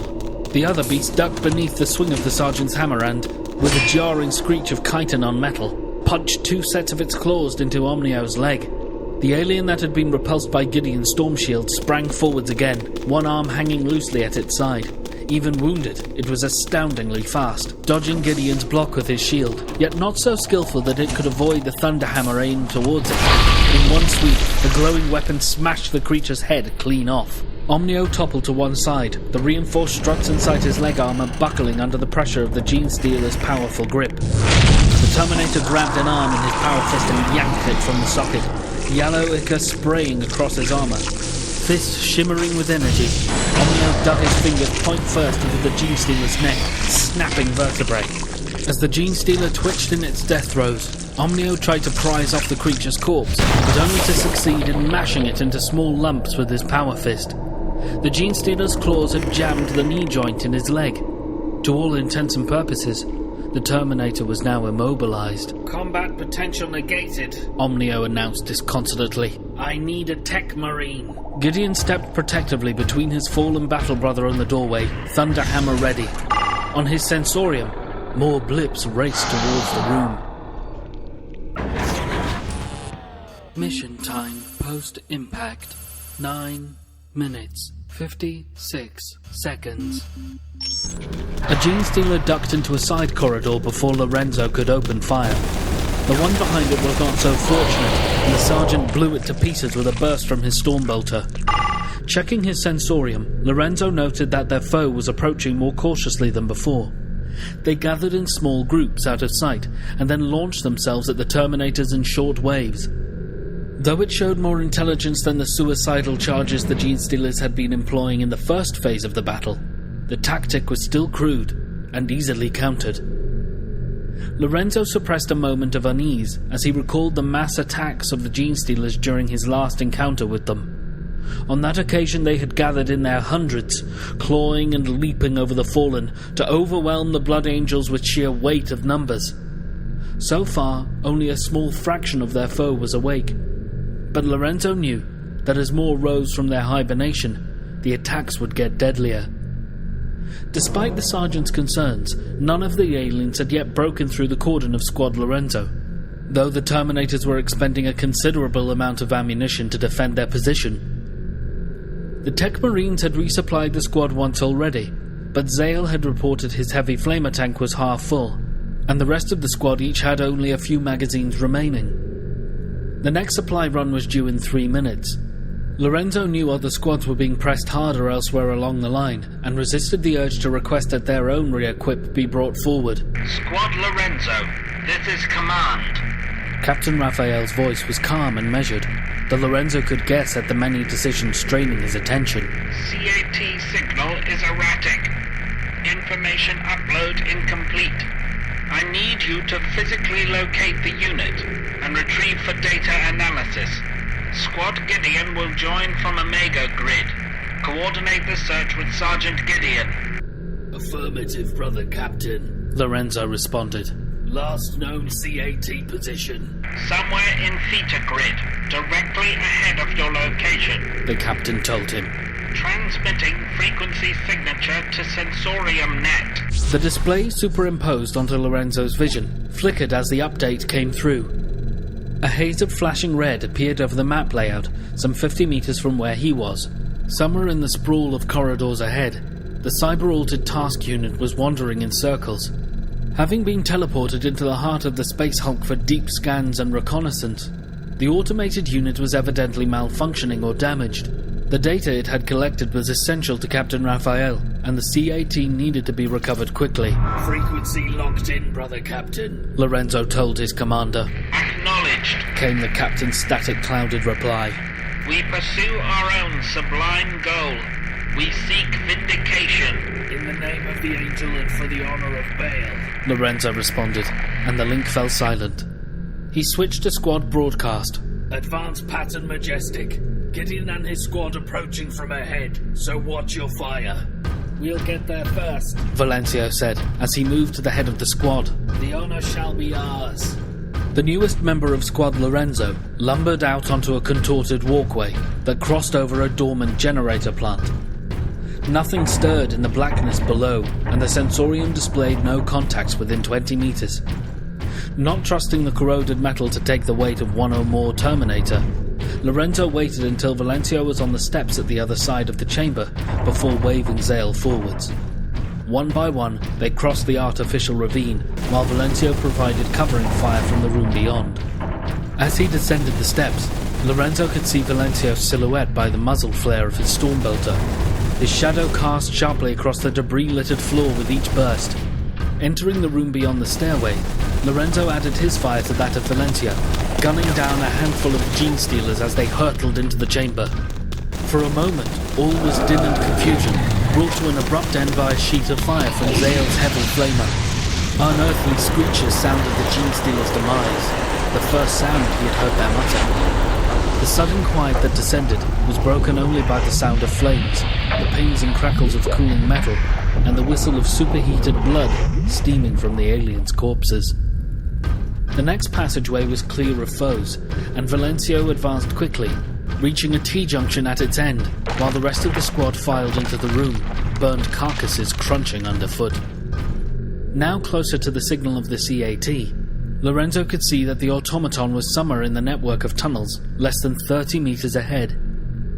The other beast ducked beneath the swing of the sergeant's hammer and, with a jarring screech of chitin on metal, punched 2 sets of its claws into Omnio's leg. The alien that had been repulsed by Gideon's storm shield sprang forwards again, one arm hanging loosely at its side. Even wounded, it was astoundingly fast, dodging Gideon's block with his shield, yet not so skillful that it could avoid the thunder hammer aimed towards it. In one sweep, the glowing weapon smashed the creature's head clean off. Omnio toppled to one side, the reinforced struts inside his leg armor buckling under the pressure of the gene stealer's powerful grip. The Terminator grabbed an arm in his power fist and yanked it from the socket, yellow ichor spraying across his armor. Fist shimmering with energy, Omnio dug his fingers point first into the gene stealer's neck, snapping vertebrae. As the gene stealer twitched in its death throes, Omnio tried to prise off the creature's corpse, but only to succeed in mashing it into small lumps with his power fist. The gene stealer's claws had jammed the knee joint in his leg. To all intents and purposes, the Terminator was now immobilized.
Combat potential negated,
Omnio announced disconsolately.
I need a tech marine.
Gideon stepped protectively between his fallen battle brother and the doorway, thunder hammer ready. On his sensorium, more blips raced towards the room. Mission time post-impact. 9 minutes, 56 seconds. A gene stealer ducked into a side corridor before Lorenzo could open fire. The one behind it was not so fortunate, and the sergeant blew it to pieces with a burst from his stormbolter. Checking his sensorium, Lorenzo noted that their foe was approaching more cautiously than before. They gathered in small groups out of sight, and then launched themselves at the Terminators in short waves. Though it showed more intelligence than the suicidal charges the gene stealers had been employing in the first phase of the battle, the tactic was still crude and easily countered. Lorenzo suppressed a moment of unease as he recalled the mass attacks of the gene stealers during his last encounter with them. On that occasion they had gathered in their hundreds, clawing and leaping over the fallen to overwhelm the Blood Angels with sheer weight of numbers. So far, only a small fraction of their foe was awake. But Lorenzo knew that as more rose from their hibernation, the attacks would get deadlier. Despite the sergeant's concerns, none of the aliens had yet broken through the cordon of Squad Lorenzo, though the Terminators were expending a considerable amount of ammunition to defend their position. The Tech Marines had resupplied the squad once already, but Zale had reported his heavy flamer tank was half full, and the rest of the squad each had only a few magazines remaining. The next supply run was due in 3 minutes. Lorenzo knew other squads were being pressed harder elsewhere along the line, and resisted the urge to request that their own re-equip be brought forward.
Squad Lorenzo, this is command.
Captain Raphael's voice was calm and measured, though Lorenzo could guess at the many decisions straining his attention.
CAT signal is erratic. Information upload incomplete. I need you to physically locate the unit and retrieve for data analysis. Squad Gideon will join from Omega Grid. Coordinate the search with Sergeant Gideon.
Affirmative, brother Captain,
Lorenzo responded.
Last known CAT position.
Somewhere in theta grid, directly ahead of your location.
The captain told him.
Transmitting frequency signature to sensorium net.
The display superimposed onto Lorenzo's vision flickered as the update came through. A haze of flashing red appeared over the map layout some 50 meters from where he was. Somewhere in the sprawl of corridors ahead, the cyber-altered task unit was wandering in circles. Having been teleported into the heart of the Space Hulk for deep scans and reconnaissance, the automated unit was evidently malfunctioning or damaged. The data it had collected was essential to Captain Raphael, and the CAT needed to be recovered quickly.
Frequency locked in, brother Captain.
Lorenzo told his commander.
Acknowledged.
Came the captain's static clouded reply.
We pursue our own sublime goal. We seek vindication.
In the name of the angel and for the honor of Baal.
Lorenzo responded, and the link fell silent. He switched to squad broadcast.
Advanced pattern majestic. Gideon and his squad approaching from ahead, so watch your fire. We'll get there first,
Valencio said, as he moved to the head of the squad.
The honor shall be ours.
The newest member of Squad Lorenzo lumbered out onto a contorted walkway that crossed over a dormant generator plant. Nothing stirred in the blackness below, and the sensorium displayed no contacts within 20 meters. Not trusting the corroded metal to take the weight of one or more Terminator, Lorenzo waited until Valencio was on the steps at the other side of the chamber before waving Zale forwards. One by one, they crossed the artificial ravine, while Valencio provided covering fire from the room beyond. As he descended the steps, Lorenzo could see Valencio's silhouette by the muzzle flare of his stormbolter. His shadow cast sharply across the debris-littered floor with each burst. Entering the room beyond the stairway, Lorenzo added his fire to that of Valencio, gunning down a handful of gene stealers as they hurtled into the chamber. For a moment, all was din and confusion, brought to an abrupt end by a sheet of fire from Zale's heavy flamer. Unearthly screeches sounded the gene stealer's demise, the first sound he had heard them utter. The sudden quiet that descended was broken only by the sound of flames, the pings and crackles of cooling metal, and the whistle of superheated blood steaming from the aliens' corpses. The next passageway was clear of foes, and Valencio advanced quickly, reaching a T-junction at its end, while the rest of the squad filed into the room, burned carcasses crunching underfoot. Now closer to the signal of the CAT, Lorenzo could see that the automaton was somewhere in the network of tunnels, less than 30 meters ahead.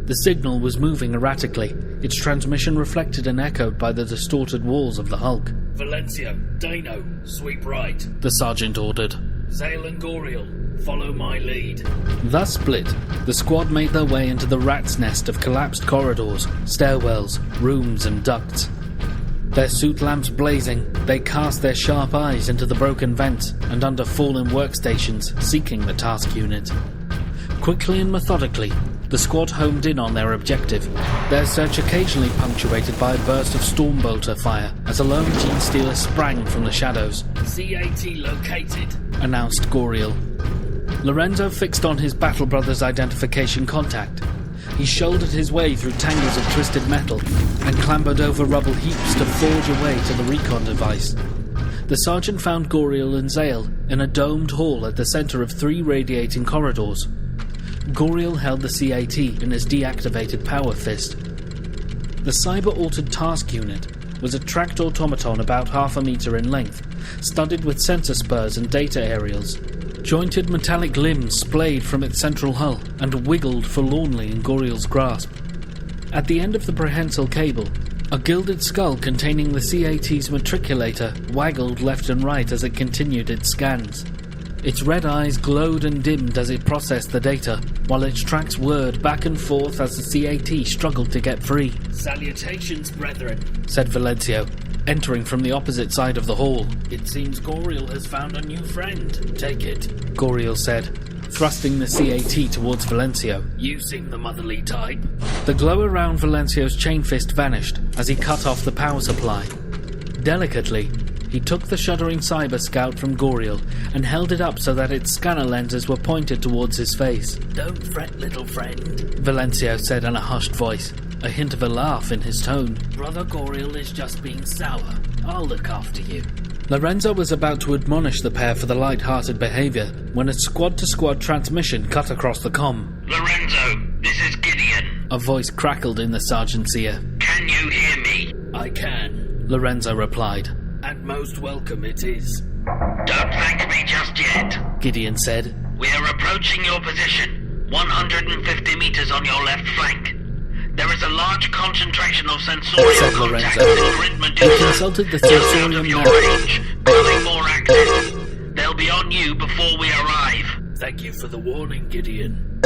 The signal was moving erratically, its transmission reflected and echoed by the distorted walls of the Hulk.
Valencio, Dano, sweep right.
The sergeant ordered.
Zale and Goriel, follow my lead.
Thus split, the squad made their way into the rat's nest of collapsed corridors, stairwells, rooms and ducts. Their suit lamps blazing, they cast their sharp eyes into the broken vents and under fallen workstations, seeking the task unit. Quickly and methodically, the squad homed in on their objective, their search occasionally punctuated by a burst of stormbolter fire as a lone gene stealer sprang from the shadows.
CAT located,
announced Goriel. Lorenzo fixed on his Battle Brothers identification contact. He shouldered his way through tangles of twisted metal and clambered over rubble heaps to forge a way to the recon device. The sergeant found Goriel and Zale in a domed hall at the center of 3 radiating corridors. Goriel held the CAT in his deactivated power fist. The cyber-altered task unit was a tracked automaton about half a meter in length, studded with sensor spurs and data aerials. Jointed metallic limbs splayed from its central hull and wiggled forlornly in Goriel's grasp. At the end of the prehensile cable, a gilded skull containing the CAT's matriculator waggled left and right as it continued its scans. Its red eyes glowed and dimmed as it processed the data, while its tracks whirred back and forth as the CAT struggled to get free.
Salutations, brethren,
said Valencio, entering from the opposite side of the hall.
It seems Goriel has found a new friend. Take it,
Goriel said, thrusting the CAT towards Valencio.
You seem the motherly type.
The glow around Valencio's chain fist vanished as he cut off the power supply. Delicately, he took the shuddering cyber scout from Goriel and held it up so that its scanner lenses were pointed towards his face.
Don't fret, little friend,
Valencio said in a hushed voice. a hint of a laugh in his tone.
Brother Goriel is just being sour. I'll look after you.
Lorenzo was about to admonish the pair for the light-hearted behaviour when a squad-to-squad transmission cut across the comm.
Lorenzo, this is Gideon.
A voice crackled in the sergeant's ear.
Can you hear me?
I can.
Lorenzo replied.
And most welcome it is.
Don't thank me just yet,
Gideon said.
We are approaching your position, 150 meters on your left flank. There is a large concentration of sensorial
Said
contacts
Lorenzo.
in Grid
He
Medusa.
consulted the
Just out
sensorium
of your
map.
range, growing more active. They'll be on you before we arrive.
Thank you for the warning, Gideon.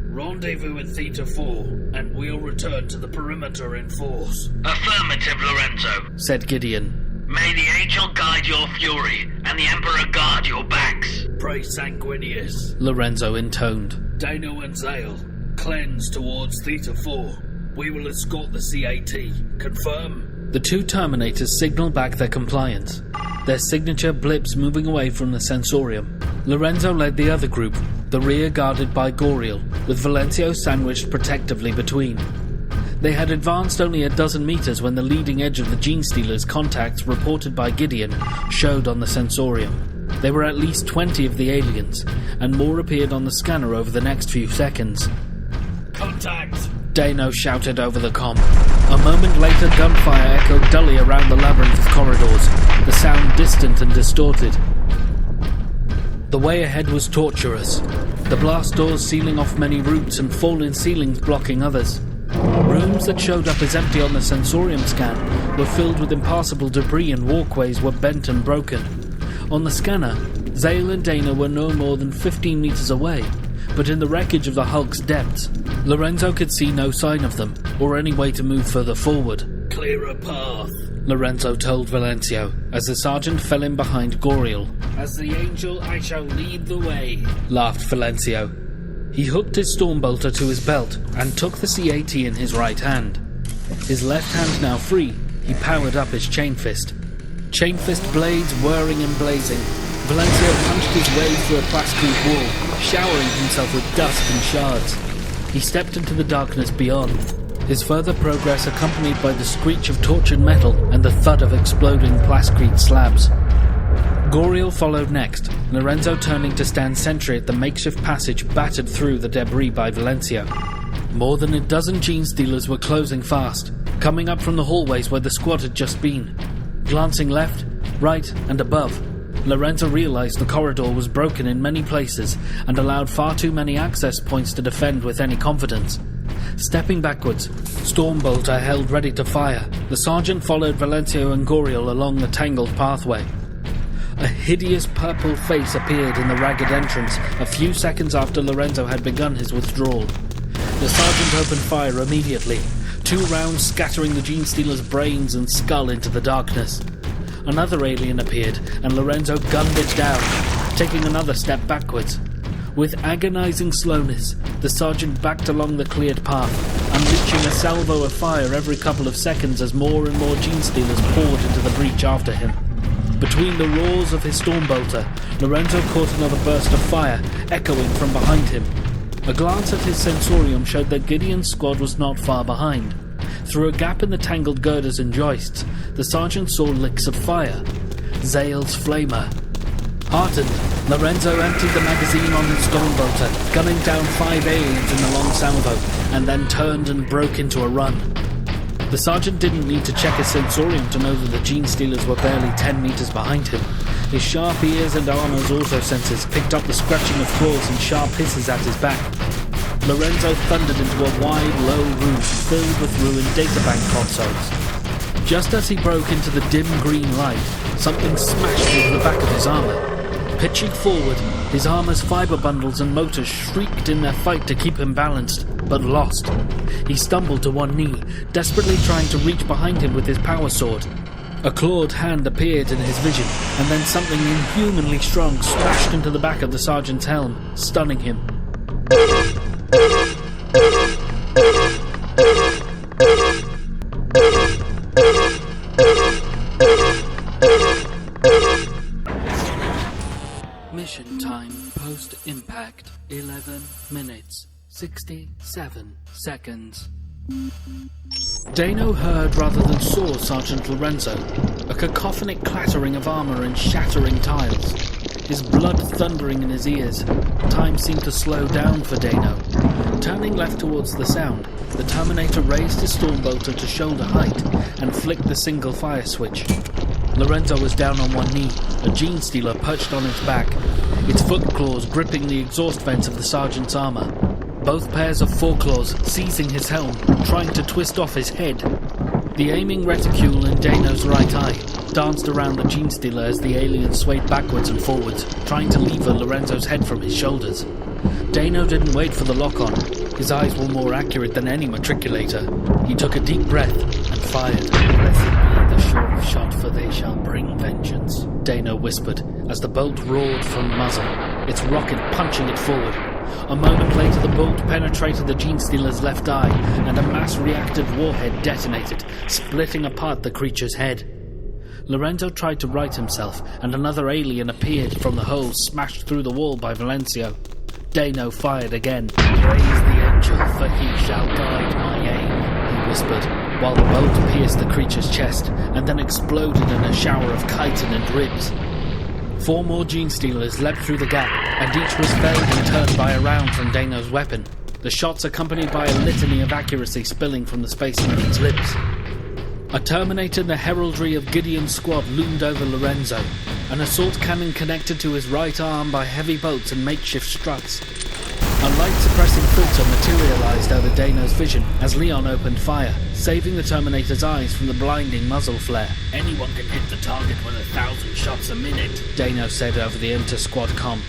Rendezvous at Theta 4, and we'll return to the perimeter in force.
Affirmative, Lorenzo.
Said Gideon.
May the angel guide your fury, and the Emperor guard your backs.
Pray Sanguinius.
Lorenzo intoned.
Dano and Zale, cleanse towards Theta 4. We will escort the CAT. Confirm?
The two Terminators signal back their compliance, their signature blips moving away from the sensorium. Lorenzo led the other group, the rear guarded by Goriel, with Valencio sandwiched protectively between. They had advanced only a dozen meters when the leading edge of the Gene Stealer's contacts reported by Gideon showed on the sensorium. There were at least 20 of the aliens, and more appeared on the scanner over the next few seconds.
Contact!
Dano shouted over the comm. A moment later, gunfire echoed dully around the labyrinth of corridors, the sound distant and distorted. The way ahead was tortuous, the blast doors sealing off many routes and fallen ceilings blocking others. Rooms that showed up as empty on the sensorium scan were filled with impassable debris and walkways were bent and broken. On the scanner, Zale and Dana were no more than 15 meters away, but in the wreckage of the Hulk's depths, Lorenzo could see no sign of them, or any way to move further forward.
Clear a path,
Lorenzo told Valencio, as the sergeant fell in behind Goriel.
As the angel, I shall lead the way,
Laughed Valencio. He hooked his Stormbolter to his belt and took the CAT in his right hand. His left hand now free, he powered up his chain fist. Chain fist blades whirring and blazing, Valencio punched his way through a plastic wall, showering himself with dust and shards. He stepped into the darkness beyond, his further progress accompanied by the screech of tortured metal and the thud of exploding plascrete slabs. Goriel followed next, Lorenzo turning to stand sentry at the makeshift passage battered through the debris by Valencio. More than a dozen Gene Stealers were closing fast, coming up from the hallways where the squad had just been. Glancing left, right, and above, Lorenzo realized the corridor was broken in many places and allowed far too many access points to defend with any confidence. Stepping backwards, Stormbolter held ready to fire. The sergeant followed Valencio and Goriel along the tangled pathway. A hideous purple face appeared in the ragged entrance a few seconds after Lorenzo had begun his withdrawal. The sergeant opened fire immediately, 2 rounds scattering the Gene Stealer's brains and skull into the darkness. Another alien appeared, and Lorenzo gunned it down, taking another step backwards. With agonizing slowness, the sergeant backed along the cleared path, unleashing a salvo of fire every couple of seconds as more and more Gene Stealers poured into the breach after him. Between the roars of his Stormbolter, Lorenzo caught another burst of fire, echoing from behind him. A glance at his sensorium showed that Gideon's squad was not far behind. Through a gap in the tangled girders and joists, the sergeant saw licks of fire. Zale's flamer. Heartened, Lorenzo emptied the magazine on his Stormbolter, gunning down 5 aliens in the long salvo, and then turned and broke into a run. The sergeant didn't need to check his sensorium to know that the Gene Stealers were barely 10 meters behind him. His sharp ears and armor's autosensors picked up the scratching of claws and sharp hisses at his back. Lorenzo thundered into a wide, low room filled with ruined databank consoles. Just as he broke into the dim green light, something smashed into the back of his armor. Pitching forward, his armor's fiber bundles and motors shrieked in their fight to keep him balanced, but lost. He stumbled to one knee, desperately trying to reach behind him with his power sword. A clawed hand appeared in his vision, and then something inhumanly strong smashed into the back of the sergeant's helm, stunning him. Mission time post-impact 11 minutes 67 seconds. Dano heard rather than saw Sergeant Lorenzo, a cacophonic clattering of armour and shattering tiles. His blood thundering in his ears, time seemed to slow down for Dano. Turning left towards the sound, the Terminator raised his Stormbolter to shoulder height and flicked the single fire switch. Lorenzo was down on one knee, a gene stealer perched on its back, its foot claws gripping the exhaust vents of the sergeant's armour. Both pairs of foreclaws seizing his helm, trying to twist off his head. The aiming reticule in Dano's right eye danced around the gene stealer as the alien swayed backwards and forwards, trying to lever Lorenzo's head from his shoulders. Dano didn't wait for the lock-on. His eyes were more accurate than any matriculator. He took a deep breath and fired. "Blessed be the sure shot, for they shall bring vengeance," Dano whispered as the bolt roared from the muzzle, its rocket punching it forward. A moment later, the bolt penetrated the gene stealer's left eye, and a mass-reactive warhead detonated, splitting apart the creature's head. Lorenzo tried to right himself, and another alien appeared from the hole smashed through the wall by Valencio. Dano fired again. "Praise the angel, for he shall guide my aim," he whispered, while the bolt pierced the creature's chest, and then exploded in a shower of chitin and ribs. 4 more gene stealers leapt through the gap, and each was felled in turn by a round from Dano's weapon, the shots accompanied by a litany of accuracy spilling from the Space Marine's lips. A Terminator in the heraldry of Gideon's squad loomed over Lorenzo, an assault cannon connected to his right arm by heavy bolts and makeshift struts. A light-suppressing filter materialized over Dano's vision as Leon opened fire, saving the Terminator's eyes from the blinding muzzle flare.
"Anyone can hit the target with 1,000 shots a minute,"
Dano said over the inter-squad comm.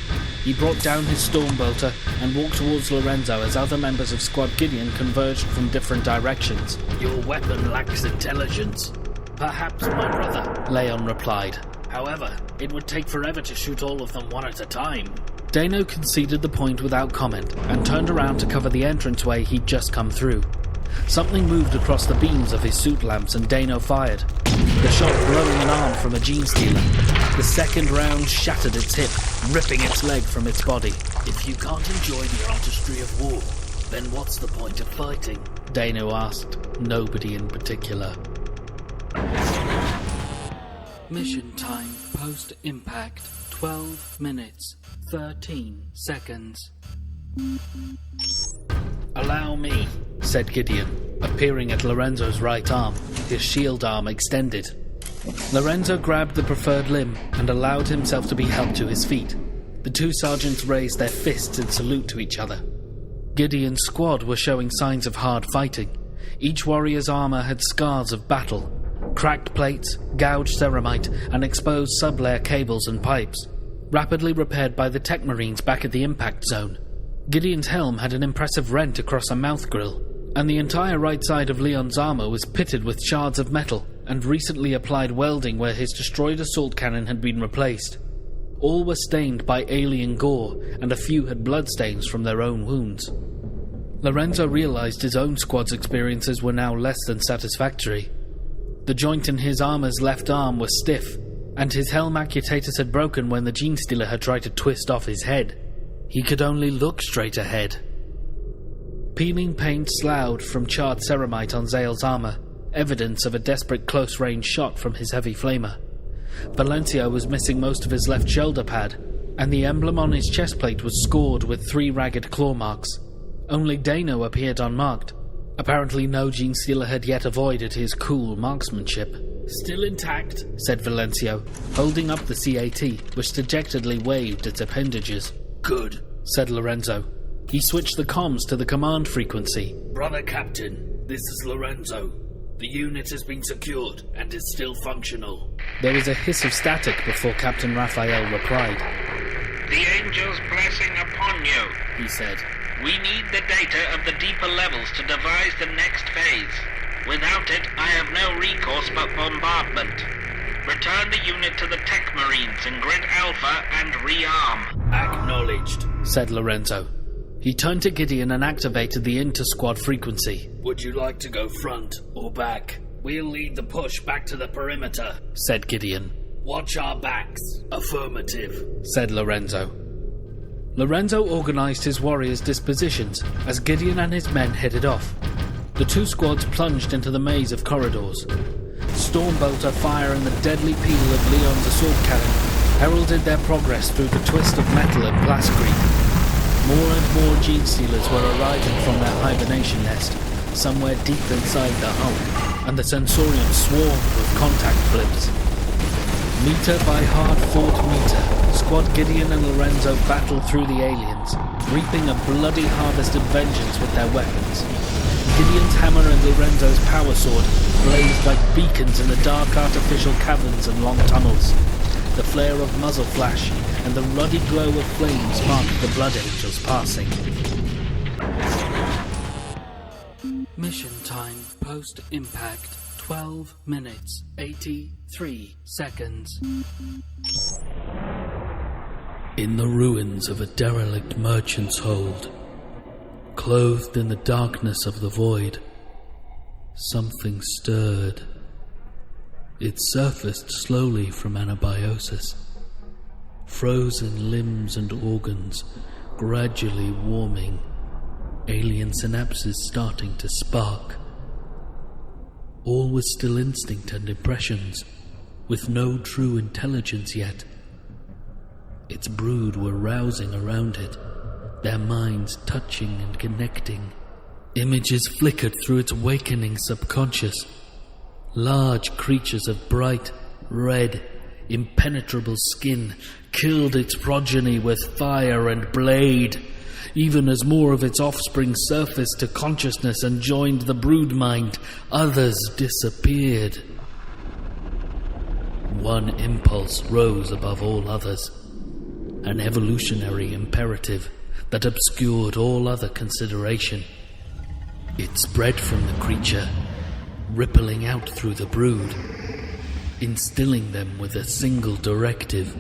He brought down his Stormbolter and walked towards Lorenzo as other members of Squad Gideon converged from different directions.
"Your weapon lacks intelligence." "Perhaps, my brother,"
Leon replied.
"However, it would take forever to shoot all of them one at a time."
Dano conceded the point without comment and turned around to cover the entranceway he'd just come through. Something moved across the beams of his suit lamps and Dano fired, the shot blowing an arm from a gene stealer. The second round shattered its hip, ripping its leg from its body.
"If you can't enjoy the artistry of war, then what's the point of fighting?"
Dano asked, nobody in particular. Mission time post-impact, 12 minutes, 13 seconds.
"Allow me,"
said Gideon, appearing at Lorenzo's right arm, his shield arm extended. Lorenzo grabbed the preferred limb and allowed himself to be helped to his feet. The 2 sergeants raised their fists in salute to each other. Gideon's squad were showing signs of hard fighting. Each warrior's armor had scars of battle, cracked plates, gouged ceramite, and exposed sublayer cables and pipes, rapidly repaired by the tech marines back at the impact zone. Gideon's helm had an impressive rent across a mouth grill, and the entire right side of Leon's armor was pitted with shards of metal and recently applied welding where his destroyed assault cannon had been replaced. All were stained by alien gore, and a few had bloodstains from their own wounds. Lorenzo realized his own squad's experiences were now less than satisfactory. The joint in his armor's left arm was stiff, and his helm accutators had broken when the gene stealer had tried to twist off his head. He could only look straight ahead. Peeling paint sloughed from charred ceramite on Zale's armor, evidence of a desperate close-range shot from his heavy flamer. Valencio was missing most of his left shoulder pad, and the emblem on his chest plate was scored with 3 ragged claw marks. Only Dano appeared unmarked. Apparently no gene stealer had yet avoided his cool marksmanship.
"Still intact,"
said Valencio, holding up the CAT, which dejectedly waved its appendages.
"Good,"
said Lorenzo. He switched the comms to the command frequency.
"Brother Captain, this is Lorenzo. The unit has been secured and is still functional."
There was a hiss of static before Captain Raphael replied.
The angel's blessing upon you,
He said.
We need the data of the deeper levels to devise the next phase. Without it, I have no recourse but bombardment. Return the unit to the Tech Marines in Grid Alpha and rearm.
"Acknowledged,"
said Lorenzo. He turned to Gideon and activated the inter-squad frequency.
"Would you like to go front or back? We'll lead the push back to the perimeter,"
said Gideon.
"Watch our backs." "Affirmative,"
said Lorenzo. Lorenzo organized his warriors' dispositions as Gideon and his men headed off. The two squads plunged into the maze of corridors. Stormbolter fire and the deadly peal of Leon's assault cannon heralded their progress through the twist of metal and plascrete. More and more gene stealers were arriving from their hibernation nest, somewhere deep inside the hull, and the Sensorium swarmed with contact blips. Meter by hard-fought meter, Squad Gideon and Lorenzo battled through the aliens, reaping a bloody harvest of vengeance with their weapons. Gideon's hammer and Lorenzo's power sword blazed like beacons in the dark artificial caverns and long tunnels. The flare of muzzle flash and the ruddy glow of flames marked the Blood Angels passing. Mission time post-impact 12 minutes 83 seconds. In the ruins of a derelict merchant's hold, clothed in the darkness of the void, something stirred. It surfaced slowly from anabiosis, frozen limbs and organs gradually warming, alien synapses starting to spark. All was still instinct and impressions, with no true intelligence yet. Its brood were rousing around it, their minds touching and connecting. Images flickered through its awakening subconscious. Large creatures of bright, red, impenetrable skin killed its progeny with fire and blade. Even as more of its offspring surfaced to consciousness and joined the brood mind, others disappeared. One impulse rose above all others, an evolutionary imperative that obscured all other consideration. It spread from the creature, rippling out through the brood, instilling them with a single directive: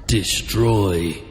destroy.